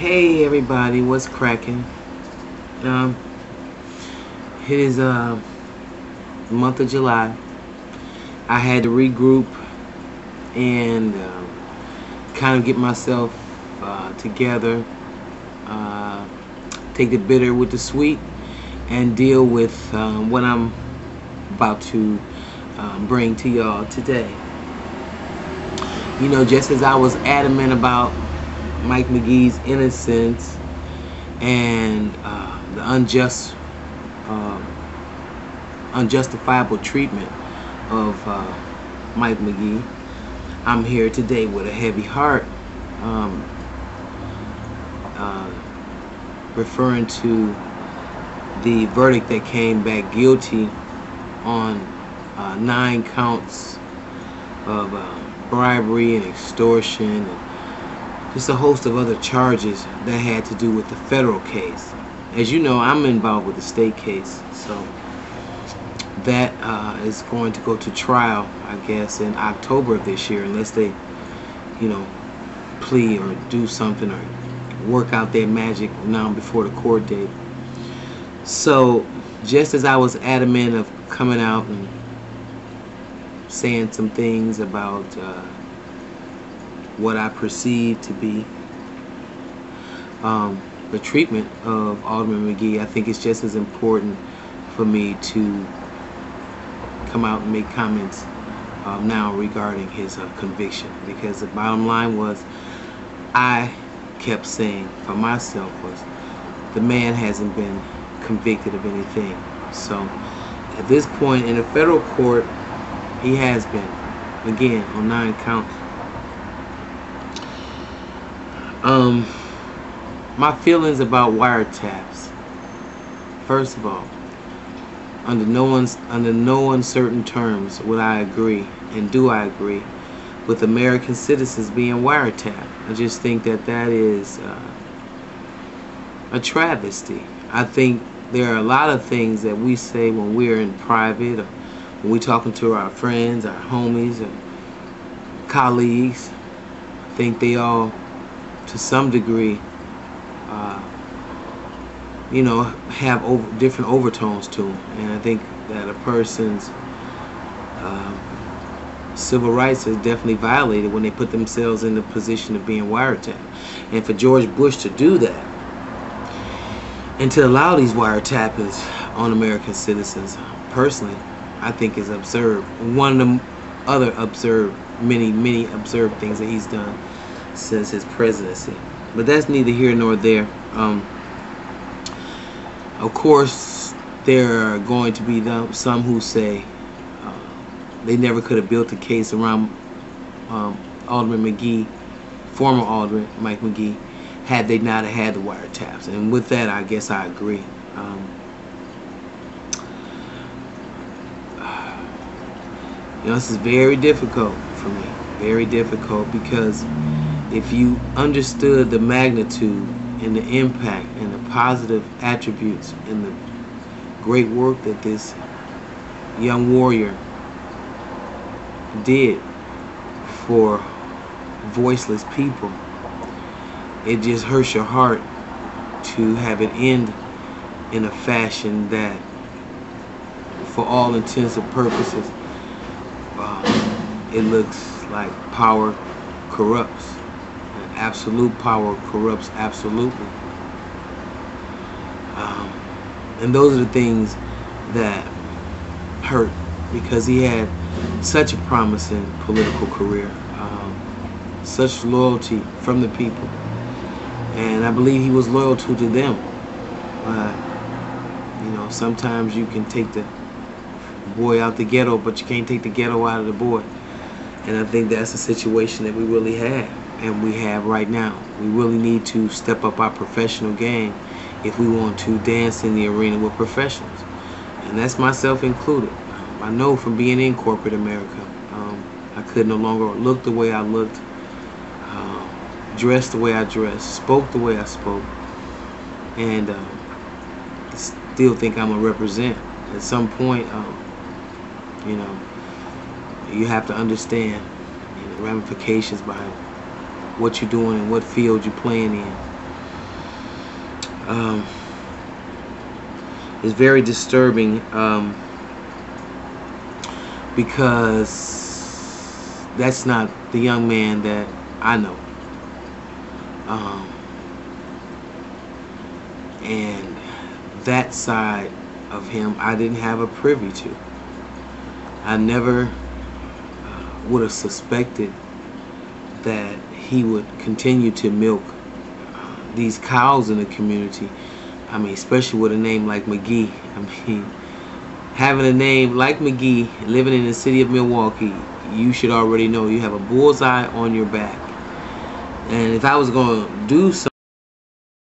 Hey everybody, what's cracking? Um, it is the month of July. I had to regroup and kind of get myself together, uh, take the bitter with the sweet, and deal with what I'm about to bring to y'all today. Just as I was adamant about Mike McGee's innocence and the uh, unjustifiable treatment of Mike McGee, I'm here today with a heavy heart, um, uh, referring to the verdict that came back guilty on 9 counts of bribery and extortion and just a host of other charges that had to do with the federal case. As you know, I'm involved with the state case, so that is going to go to trial, I guess, in October of this year, unless they, plea or do something or work out their magic now before the court date. So, just as I was adamant of coming out and saying some things about what I perceive to be the treatment of Alderman McGee, I think it's just as important for me to come out and make comments now regarding his conviction, because the bottom line was, I kept saying for myself, was the man hasn't been convicted of anything. So at this point in the federal court, he has been, again, on 9 counts. My feelings about wiretaps. First of all, under no uncertain terms would I agree, and do I agree, with American citizens being wiretapped. I just think that is a travesty. I think there are a lot of things that we say when we're in private, or when we're talking to our friends, our homies, or colleagues. I think they all, to some degree, have different overtones to them. And I think that a person's civil rights is definitely violated when they put themselves in the position of being wiretapped. And for George Bush to do that, and to allow these wiretappings on American citizens, personally, I think is absurd. One of the other absurd, many absurd things that he's done since his presidency. But that's neither here nor there. Of course, there are going to be some who say they never could have built a case around Alderman McGee, former Alderman Mike McGee, had they not have had the wiretaps. And with that, I guess I agree. This is very difficult for me. Very difficult, because if you understood the magnitude and the impact and the positive attributes and the great work that this young warrior did for voiceless people, it just hurts your heart to have it end in a fashion that, for all intents and purposes, it looks like power corrupts. And absolute power corrupts absolutely. And those are the things that hurt, because he had such a promising political career, such loyalty from the people, and I believe he was loyal to them. Sometimes you can take the boy out the ghetto, but you can't take the ghetto out of the boy. And I think that's a situation that we really have, and we have right now. We really need to step up our professional game if we want to dance in the arena with professionals, and that's myself included. I know from being in corporate America, I could no longer look the way I looked, dress the way I dressed, spoke the way I spoke, and still think I'm a represent. At some point, you have to understand the ramifications behind what you're doing and what field you're playing in. It's very disturbing, because that's not the young man that I know. And that side of him I didn't have a privy to. I never would have suspected that he would continue to milk these cows in the community. I mean, especially with a name like McGee. I mean, having a name like McGee, living in the city of Milwaukee, you should already know you have a bullseye on your back. And if I was going to do something,